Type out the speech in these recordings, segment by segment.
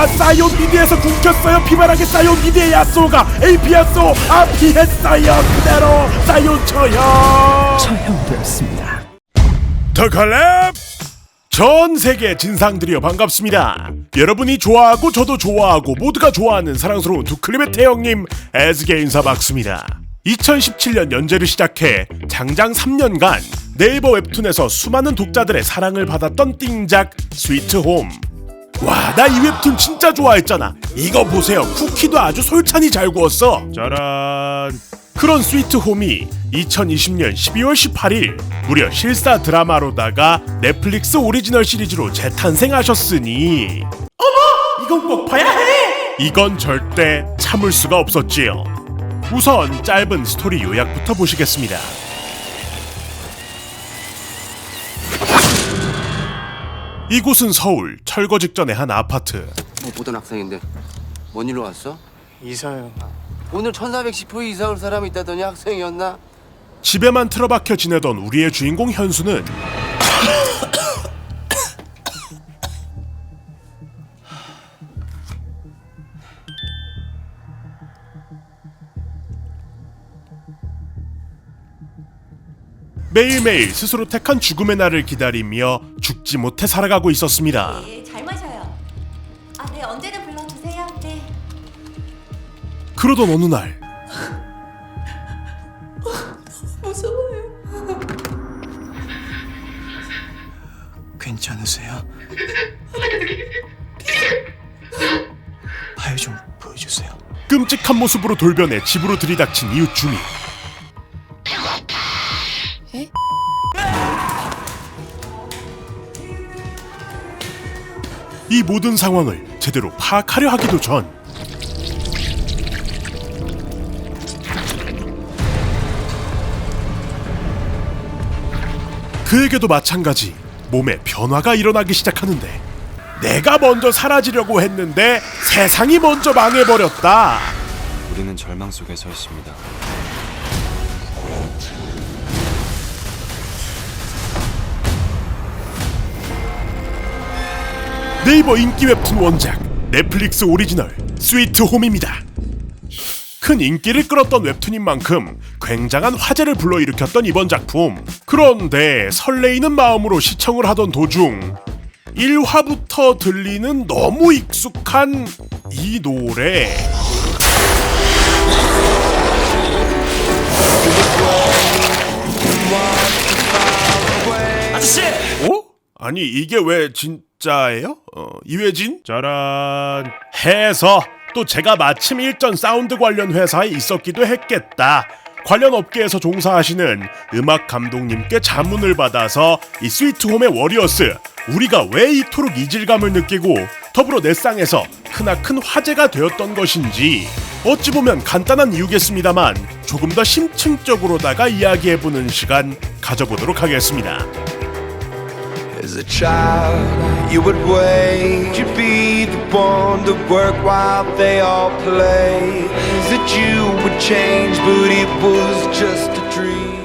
사이온 미드에서 굶겼어요. 피바라기 사이온 미드의 야쏘가 AP 야쏘 피했어요. 그대로 사이온 처형되었습니다. 더 칼렙 전 세계 진상들이여 반갑습니다. 여러분이 좋아하고 저도 좋아하고 모두가 좋아하는 사랑스러운 두클립의 태형님 에스게 인사 박습니다. 2017년 연재를 시작해 장장 3년간 네이버 웹툰에서 수많은 독자들의 사랑을 받았던 띵작 스위트홈. 와, 나 이 웹툰 진짜 좋아했잖아. 이거 보세요. 쿠키도 아주 솔찬히 잘 구웠어. 짜란. 그런 스위트홈이 2020년 12월 18일 무려 실사 드라마로다가 넷플릭스 오리지널 시리즈로 재탄생하셨으니 어머! 이건 꼭 봐야 해! 이건 절대 참을 수가 없었지요. 우선 짧은 스토리 요약부터 보시겠습니다. 이곳은 서울 철거 직전의 한 아파트. 보던 학생인데 뭔 일로 왔어? 이사요. 오늘 1410호 이사 올 사람이 있다더니 학생이었나? 집에만 틀어박혀 지내던 우리의 주인공 현수는 매일매일 스스로 택한 죽음의 날을 기다리며 죽지 못해 살아가고 있었습니다. 네, 잘 마셔요. 네, 언제든 불러주세요. 네. 그러던 어느 날 무서워요. 괜찮으세요? 발 좀 보여주세요. 끔찍한 모습으로 돌변해 집으로 들이닥친 이웃 주민. 이 모든 상황을 제대로 파악하려 하기도 전 그에게도 마찬가지 몸에 변화가 일어나기 시작하는데 내가 먼저 사라지려고 했는데 세상이 먼저 망해버렸다. 우리는 절망 속에 서 있습니다. 네이버 인기 웹툰 원작 넷플릭스 오리지널 스위트홈입니다. 큰 인기를 끌었던 웹툰인 만큼 굉장한 화제를 불러일으켰던 이번 작품. 그런데 설레이는 마음으로 시청을 하던 도중 1화부터 들리는 너무 익숙한 이 노래. 아저씨! 아니 이게 왜 진짜예요? 이회진? 짜란 해서 또 제가 마침 일전 사운드 관련 회사에 있었기도 했겠다. 관련 업계에서 종사하시는 음악 감독님께 자문을 받아서 이 스위트홈의 워리어스 우리가 왜 이토록 이질감을 느끼고 더불어 넷상에서 크나큰 화제가 되었던 것인지 어찌 보면 간단한 이유겠습니다만 조금 더 심층적으로다가 이야기해보는 시간 가져보도록 하겠습니다. As a child, you would wait to be the one to work while they all play. That you would change, but it was just a dream.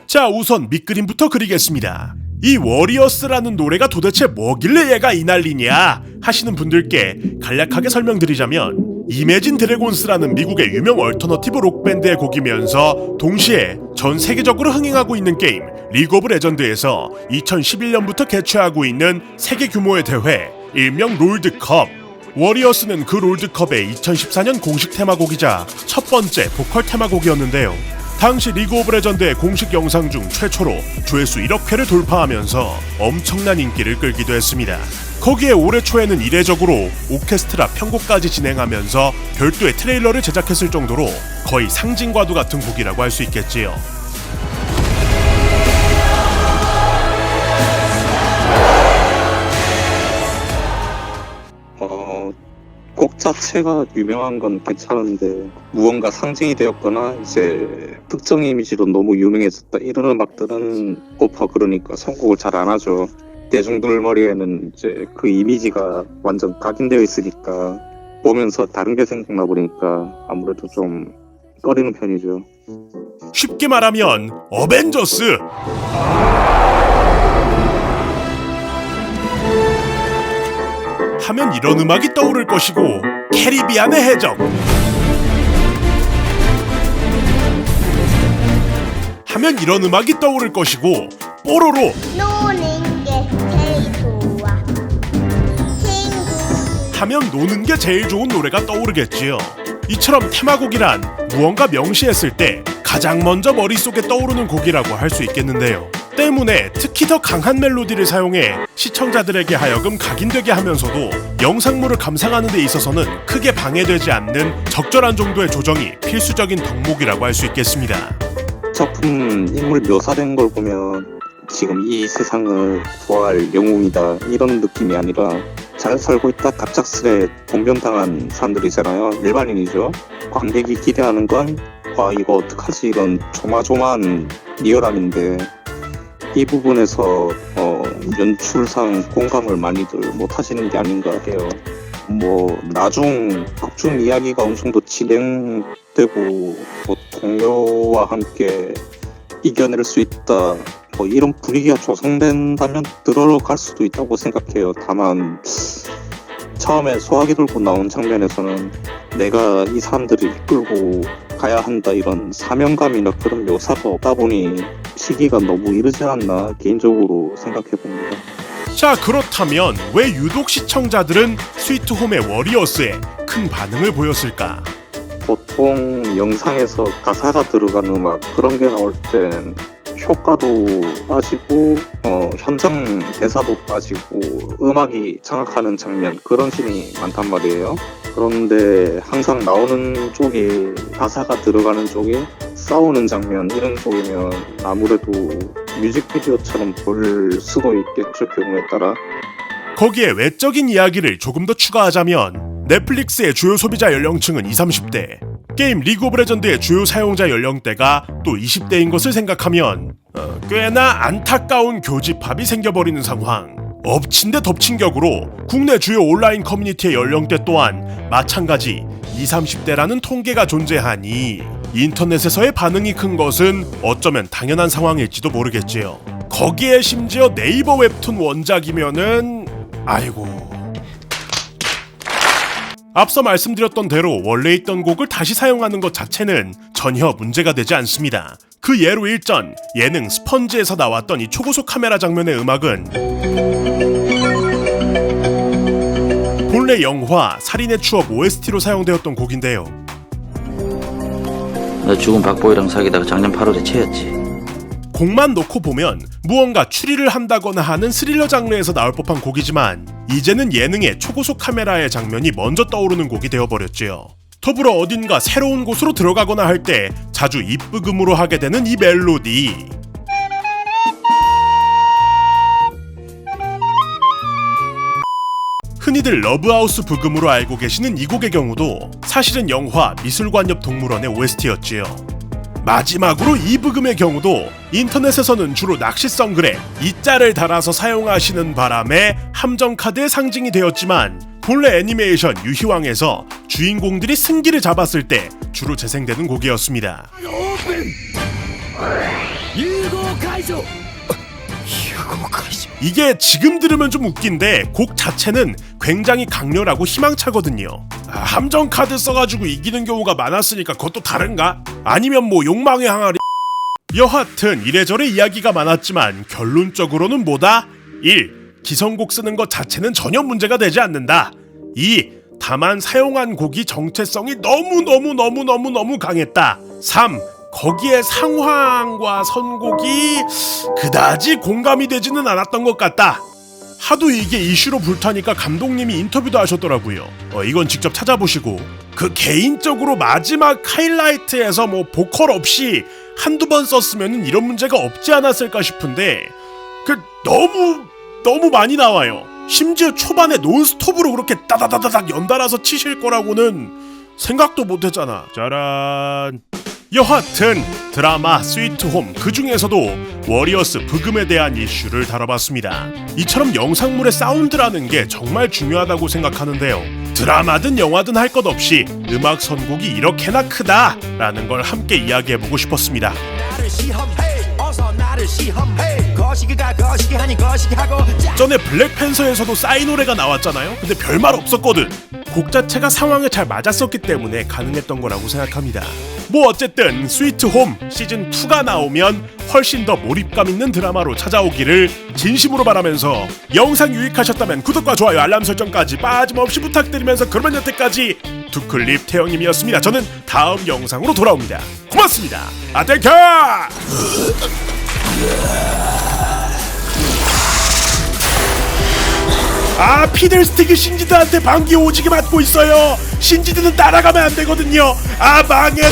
자, 우선 밑그림부터 그리겠습니다. 이 워리어스라는 노래가 도대체 뭐길래 얘가 이 난리냐 하시는 분들께 간략하게 설명드리자면 이매진 드래곤스라는 미국의 유명 얼터너티브 록밴드의 곡이면서 동시에 전 세계적으로 흥행하고 있는 게임 리그 오브 레전드에서 2011년부터 개최하고 있는 세계 규모의 대회 일명 롤드컵. 워리어스는 그 롤드컵의 2014년 공식 테마곡이자 첫 번째 보컬 테마곡이었는데요. 당시 리그 오브 레전드의 공식 영상 중 최초로 조회수 1억 회를 돌파하면서 엄청난 인기를 끌기도 했습니다. 거기에 올해 초에는 이례적으로 오케스트라 편곡까지 진행하면서 별도의 트레일러를 제작했을 정도로 거의 상징과도 같은 곡이라고 할 수 있겠지요. 곡 자체가 유명한 건 괜찮은데 무언가 상징이 되었거나 이제 특정 이미지로 너무 유명해졌다 이런 음악들은 오빠 그러니까 선곡을 잘 안 하죠. 대중들 머리에는 이제 그 이미지가 완전 각인되어 있으니까 보면서 다른 게 생각나 보니까 아무래도 좀 꺼리는 편이죠. 쉽게 말하면 어벤져스! 하면 이런 음악이 떠오를 것이고, 캐리비안의 해적 하면 이런 음악이 떠오를 것이고, 뽀로로 노는 게 제일 좋아. 친구. 하면 노는 게 제일 좋은 노래가 떠오르겠지요. 이처럼 테마곡이란 무언가 명시했을 때 가장 먼저 머릿속에 떠오르는 곡이라고 할 수 있겠는데요. 때문에 특히 더 강한 멜로디를 사용해 시청자들에게 하여금 각인되게 하면서도 영상물을 감상하는 데 있어서는 크게 방해되지 않는 적절한 정도의 조정이 필수적인 덕목이라고 할 수 있겠습니다. 작품 인물 묘사된 걸 보면 지금 이 세상을 구할 영웅이다 이런 느낌이 아니라 잘 살고 있다 갑작스레 봉변당한 사람들이잖아요. 일반인이죠. 관객이 기대하는 건 와 이거 어떡하지 이런 조마조마한 리얼함인데 이 부분에서 연출상 공감을 많이들 못하시는 게 아닌가 해요. 뭐 나중 극중 이야기가 어느 정도 진행되고 뭐 동료와 함께 이겨낼 수 있다 뭐 이런 분위기가 조성된다면 들어갈 수도 있다고 생각해요. 다만 처음에 소화기 들고 나온 장면에서는 내가 이 사람들을 이끌고 가야 한다 이런 사명감이나 그런 묘사가 없다 보니 시기가 너무 이르지 않나 개인적으로 생각해 봅니다. 자, 그렇다면 왜 유독 시청자들은 스위트홈의 워리어스에 큰 반응을 보였을까? 보통 영상에서 가사가 들어가는 음악 그런 게 나올 땐 효과도 빠지고 현장 대사도 빠지고 음악이 장악하는 장면 그런 씬이 많단 말이에요. 그런데 항상 나오는 쪽이 가사가 들어가는 쪽이 싸우는 장면 이런 쪽이면 아무래도 뮤직비디오처럼 볼 수도 있겠죠, 경우에 따라. 거기에 외적인 이야기를 조금 더 추가하자면 넷플릭스의 주요 소비자 연령층은 20, 30대, 게임 리그 오브 레전드의 주요 사용자 연령대가 또 20대인 것을 생각하면 꽤나 안타까운 교집합이 생겨버리는 상황. 엎친 데 덮친 격으로 국내 주요 온라인 커뮤니티의 연령대 또한 마찬가지 20, 30대라는 통계가 존재하니 인터넷에서의 반응이 큰 것은 어쩌면 당연한 상황일지도 모르겠지요. 거기에 심지어 네이버 웹툰 원작이면은 아이고. 앞서 말씀드렸던 대로 원래 있던 곡을 다시 사용하는 것 자체는 전혀 문제가 되지 않습니다. 그 예로 일전 예능 스펀지에서 나왔던 이 초고속 카메라 장면의 음악은 본래 영화 살인의 추억 OST로 사용되었던 곡인데요. 너 죽은 박보이랑 사귀다가 작년 8월에 채였지. 곡만 놓고 보면 무언가 추리를 한다거나 하는 스릴러 장르에서 나올 법한 곡이지만 이제는 예능의 초고속 카메라의 장면이 먼저 떠오르는 곡이 되어버렸지요. 더불어 어딘가 새로운 곳으로 들어가거나 할 때 자주 입브금으로 하게 되는 이 멜로디. 흔히들 러브하우스 브금으로 알고 계시는 이 곡의 경우도 사실은 영화 미술관 옆 동물원의 OST였지요. 마지막으로 이 브금의 경우도 인터넷에서는 주로 낚시성 글에 이자를 달아서 사용하시는 바람에 함정카드의 상징이 되었지만 본래 애니메이션 유희왕에서 주인공들이 승기를 잡았을 때 주로 재생되는 곡이었습니다. 이게 지금 들으면 좀 웃긴데 곡 자체는 굉장히 강렬하고 희망차거든요. 함정카드 써가지고 이기는 경우가 많았으니까 그것도 다른가? 아니면 뭐 욕망의 항아리? 여하튼 이래저래 이야기가 많았지만 결론적으로는 뭐다? 1. 기성곡 쓰는 것 자체는 전혀 문제가 되지 않는다. 2. 다만 사용한 곡이 정체성이 너무 강했다. 3. 거기에 상황과 선곡이 그다지 공감이 되지는 않았던 것 같다. 하도 이게 이슈로 불타니까 감독님이 인터뷰도 하셨더라고요. 이건 직접 찾아보시고 그 개인적으로 마지막 하이라이트에서 뭐 보컬 없이 한두 번 썼으면 이런 문제가 없지 않았을까 싶은데 너무 많이 나와요. 심지어 초반에 논스톱으로 그렇게 따다다다닥 연달아서 치실 거라고는 생각도 못했잖아. 짜란. 여하튼 드라마 스위트홈 그 중에서도 워리어스 브금에 대한 이슈를 다뤄봤습니다. 이처럼 영상물의 사운드라는 게 정말 중요하다고 생각하는데요. 드라마든 영화든 할 것 없이 음악 선곡이 이렇게나 크다라는 걸 함께 이야기해보고 싶었습니다. 나를 시험해 어서 나를 시험해 전에 블랙팬서에서도 싸이 노래가 나왔잖아요. 근데 별말 없었거든. 곡 자체가 상황에 잘 맞았었기 때문에 가능했던 거라고 생각합니다. 뭐 어쨌든 스위트 홈 시즌2가 나오면 훨씬 더 몰입감 있는 드라마로 찾아오기를 진심으로 바라면서 영상 유익하셨다면 구독과 좋아요 알람 설정까지 빠짐없이 부탁드리면서 그러면 여태까지 두클립 태영님이었습니다. 저는 다음 영상으로 돌아옵니다. 고맙습니다. 땡큐! 피들스틱이 신지드한테 방귀 오지게 맞고 있어요. 신지드는 따라가면 안 되거든요. 망했.